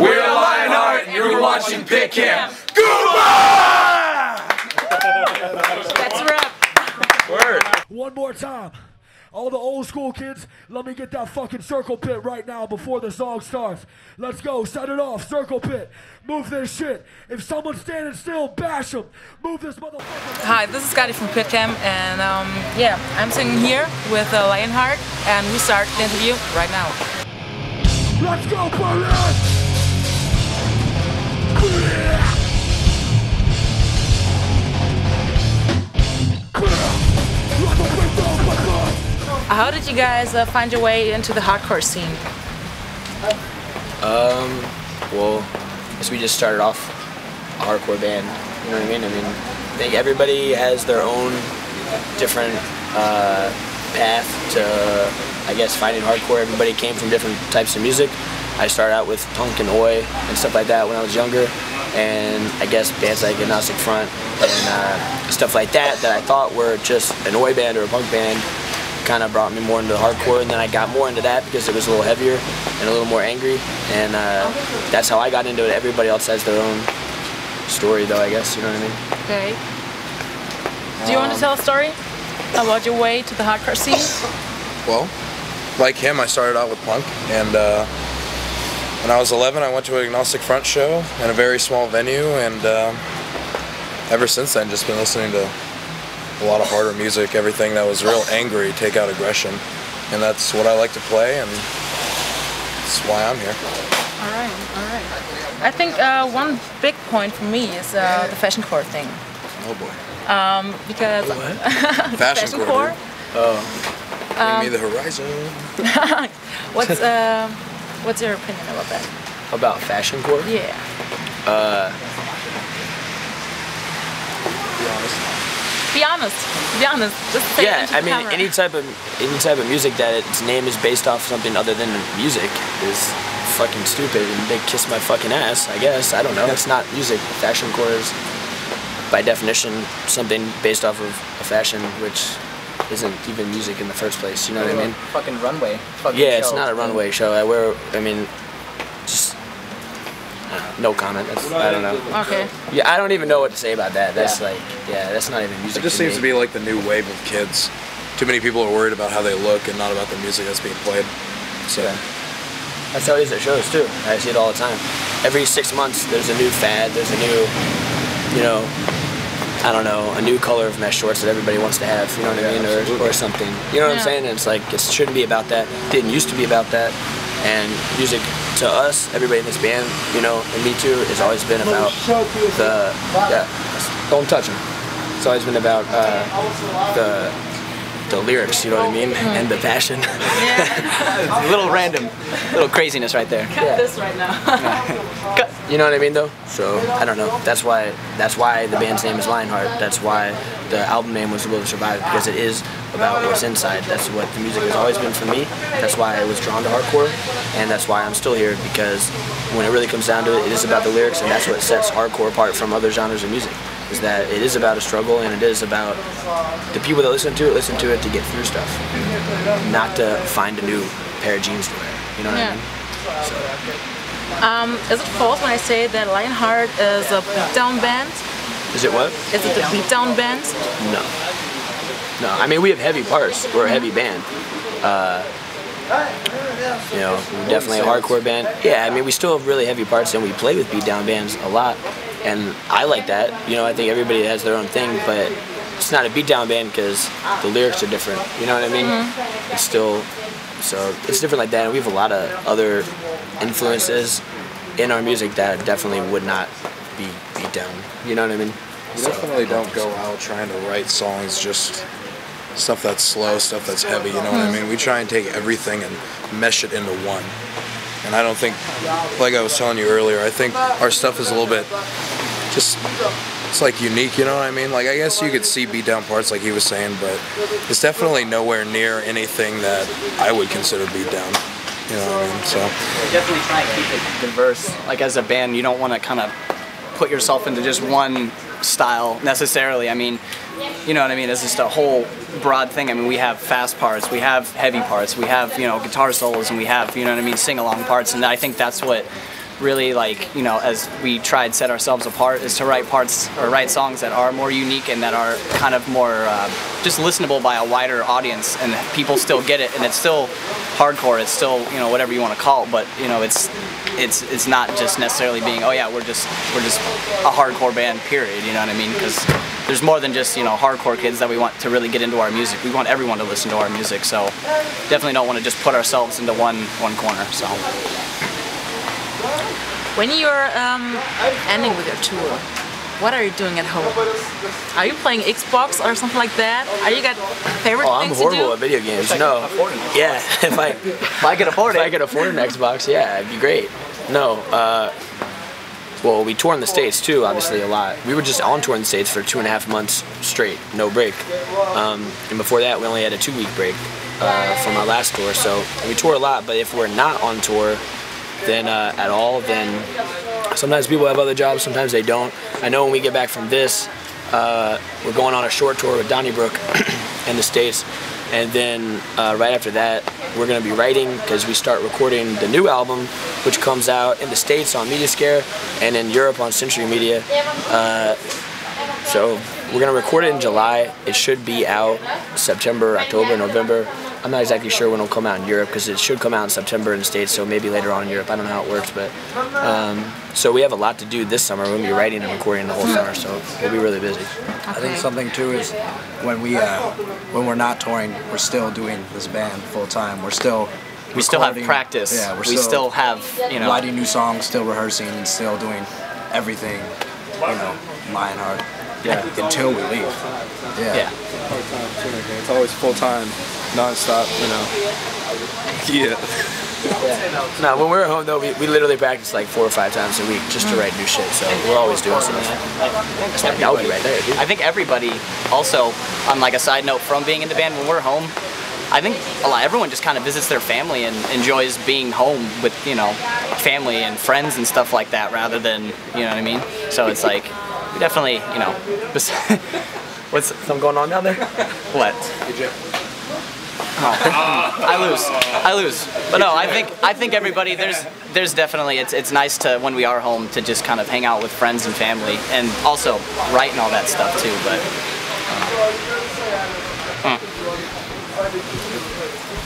We're Lionheart and you're watching PitCam. Goodbye! That's a wrap. Word. One more time. All the old school kids, let me get that fucking circle pit right now before the song starts. Let's go, set it off, circle pit. Move this shit. If someone's standing still, bash them. Move this motherfucker. Hi, this is Skadi from PitCam, and yeah, I'm singing here with Lionheart, and we start the interview right now. Let's go, Berlin! How did you guys find your way into the hardcore scene? Well, I guess we just started off a hardcore band, you know what I mean? I think everybody has their own different path to, I guess, finding hardcore. Everybody came from different types of music. I started out with punk and oi and stuff like that when I was younger, and I guess bands like Agnostic Front and stuff like that I thought were just an oi band or a punk band kind of brought me more into hardcore, and then I got more into that because it was a little heavier and a little more angry, and that's how I got into it. Everybody else has their own story though, I guess, you know what I mean? Okay. Do you want to tell a story about your way to the hardcore scene? Well, like him, I started out with punk, and when I was 11 I went to an Agnostic Front show in a very small venue, and ever since then just been listening to a lot of harder music, everything that was real angry, take out aggression, and that's what I like to play, and that's why I'm here. Alright, alright. I think one big point for me is the fashion core thing. Oh boy. Because Fashion core? Oh. Bring me the horizon. What's your opinion about that? About fashion core? Yeah. Be honest. Be honest. Just say Yeah, it into I the mean, camera. any type of music that its name is based off something other than music is fucking stupid, and they kiss my fucking ass, I guess. I don't know. It's not music. Fashion core is, by definition, something based off of a fashion, which isn't even music in the first place. You know what I mean? Fucking runway. Fucking Yeah, show. it's not a runway show. I mean, just no comment. I don't know. Okay. Yeah, I don't even know what to say about that. That's like, yeah, that's not even music. It just to seems me. to be like the new wave of kids. Too many people are worried about how they look and not about the music that's being played. So. Yeah. That's how it is at shows too. I see it all the time. Every 6 months there's a new fad, there's a new, you know, I don't know, a new color of mesh shorts that everybody wants to have, you know what I mean, or something. You know what I'm saying? And it's like, it shouldn't be about that. It didn't used to be about that. And music to us, everybody in this band, you know, and me too, has always been about the, don't touch them. It's always been about the lyrics, you know what I mean, and the passion. Yeah. A little random, little craziness right there. Cut this right now. Cut. You know what I mean, though? So, I don't know. That's why the band's name is Lionheart. That's why the album name was The Will to Survive, because it is about what's inside. That's what the music has always been for me. That's why I was drawn to hardcore, and that's why I'm still here, because when it really comes down to it, it is about the lyrics, and that's what sets hardcore apart from other genres of music, is that it is about a struggle, and it is about the people that listen to it to get through stuff, not to find a new pair of jeans to wear. You know what I mean? So. Is it false when I say that Lionheart is a beatdown band? Is it what? Is it a beatdown band? No. No, I mean, we have heavy parts. We're a heavy band. You know, we're definitely a hardcore band. Yeah, I mean, we still have really heavy parts, and we play with beatdown bands a lot. And I like that. You know, I think everybody has their own thing, but it's not a beatdown band because the lyrics are different. You know what I mean? It's still, so it's different like that. And we have a lot of other influences in our music that definitely would not be beatdown. You know what I mean? We definitely don't go out trying to write songs just stuff that's slow, stuff that's heavy, you know what I mean? We try and take everything and mesh it into one. And I don't think, like I was telling you earlier, I think our stuff is a little bit just, it's like unique, you know what I mean? Like, I guess you could see beatdown parts like he was saying, but it's definitely nowhere near anything that I would consider beatdown. You know what I mean? So We definitely try and keep it diverse. Like, as a band, you don't want to kind of put yourself into just one style necessarily. I mean, you know what I mean? It's just a whole broad thing. I mean, we have fast parts, we have heavy parts, we have, you know, guitar solos, and we have, you know what I mean, sing-along parts, and I think that's what really like, you know, as we tried to set ourselves apart, is to write parts or write songs that are more unique and that are kind of more just listenable by a wider audience, and people still get it, and it's still hardcore, it's still, you know, whatever you want to call it, but you know, it's not just necessarily being, oh yeah, we're just a hardcore band, period, you know what I mean? Because there's more than just, you know, hardcore kids that we want to really get into our music. We want everyone to listen to our music, so definitely don't want to just put ourselves into one corner. So when you're ending with your tour, what are you doing at home? Are you playing Xbox or something like that? Are you got favorite things to do? I'm horrible at video games. No. Yeah, if I could afford it. If I could afford an Xbox, yeah, it'd be great. No. Well, we tour in the States too, obviously a lot. We were just on tour in the States for 2.5 months straight, no break. And before that, we only had a 2-week break from our last tour. So we tour a lot, but if we're not on tour, then at all, then sometimes people have other jobs, sometimes they don't. I know when we get back from this, we're going on a short tour with Donnybrook in the States, and then right after that, we're going to be writing because we start recording the new album, which comes out in the States on Media Scare and in Europe on Century Media. So we're going to record it in July. It should be out September, October, November. I'm not exactly sure when it'll come out in Europe because it should come out in September in the States, so maybe later on in Europe. I don't know how it works, but so we have a lot to do this summer. We're going to be writing and recording the whole summer, so we'll be really busy. I think something too is when we're not touring, we're still doing this band full time. We still have practice. Yeah, we still have, you know, writing new songs, still rehearsing, and still doing everything, you know, Lionheart. Yeah, until we leave. Yeah. It's always full time, non-stop, you know. Yeah. No, when we're at home though, we literally practice like 4 or 5 times a week just to write new shit. So we're always doing something. That's my doggy right there, dude. I think everybody also, on like a side note from being in the band, when we're home, I think everyone just kind of visits their family and enjoys being home with, you know, family and friends and stuff like that, rather than, you know what I mean? So it's like, we definitely, you know, what's something going on down there? What? Oh. I lose. But no, I think everybody, there's definitely, it's nice to, when we are home, to just kind of hang out with friends and family, and also write and all that stuff too, but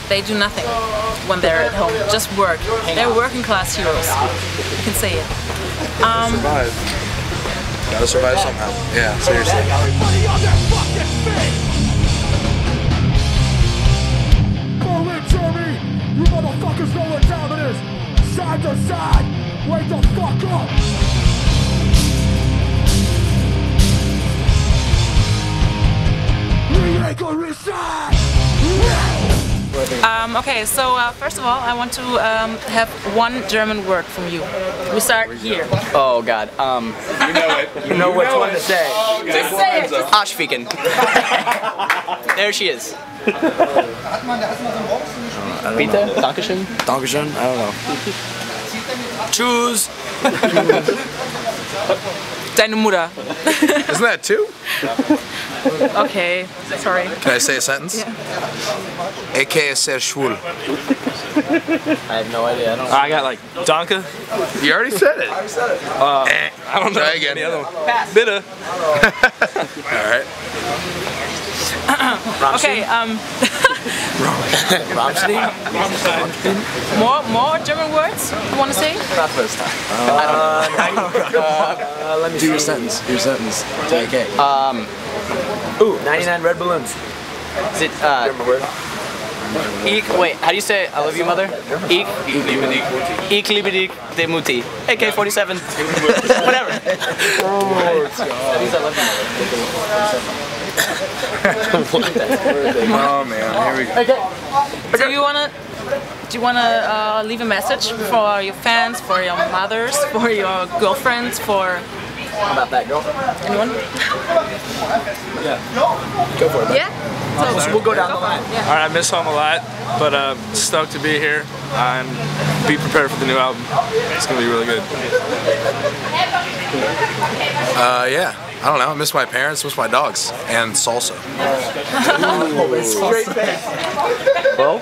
They do nothing when they're at home, just work. They're working class heroes. You can say it. Survive. Gotta survive somehow. Yeah, seriously. You motherfuckers know what time it is. Side to side, wake the fuck up. We ain't gonna reside. Okay, so first of all, I want to have one German word from you. We start here. Oh God. You know it. You know which one to say. Just say it. Arschficken. There she is. Bitte? Dankeschön? Dankeschön? I don't know. Choose. Deine Mutter. Isn't that 2? Okay, sorry. Can I say a sentence? Yeah. AK is sehr schwul. I have no idea. I got like Danke. You already said it. I don't know. Try again. The other one. Bitte. Alright. Okay, more German words you want to say? Not first time. Let me do your sentence. Your sentence. Okay. 99 red balloons. Is it, wait, how do you say I love you, mother? Ik liebe dich, de Mutti. AK-47. Whatever. Oh man, here we go. Do you wanna leave a message for your fans, for your mothers, for your girlfriends, for About that girlfriend? anyone? Yeah. Go for it. Bud. Yeah. So we'll go down the line. Yeah. All right, I miss home a lot, but stoked to be here. And be prepared for the new album. It's gonna be really good. Yeah. I don't know. I miss my parents, miss my dogs, and salsa. Straight back. Well,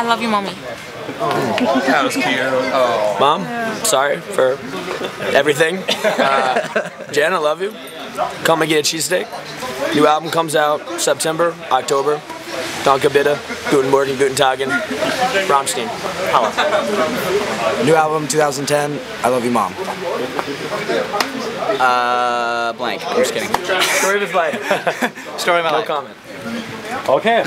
I love you, mommy. That was cute. Oh. Mom, sorry for everything. Jen, I love you. Come and get a cheesesteak. New album comes out September, October. Danke bitte, guten Morgen, guten Tagen, Rammstein. Holla. New album 2010, I love you, Mom. Blank. I'm just kidding. Story of his life. Story of my life. No comment. Okay.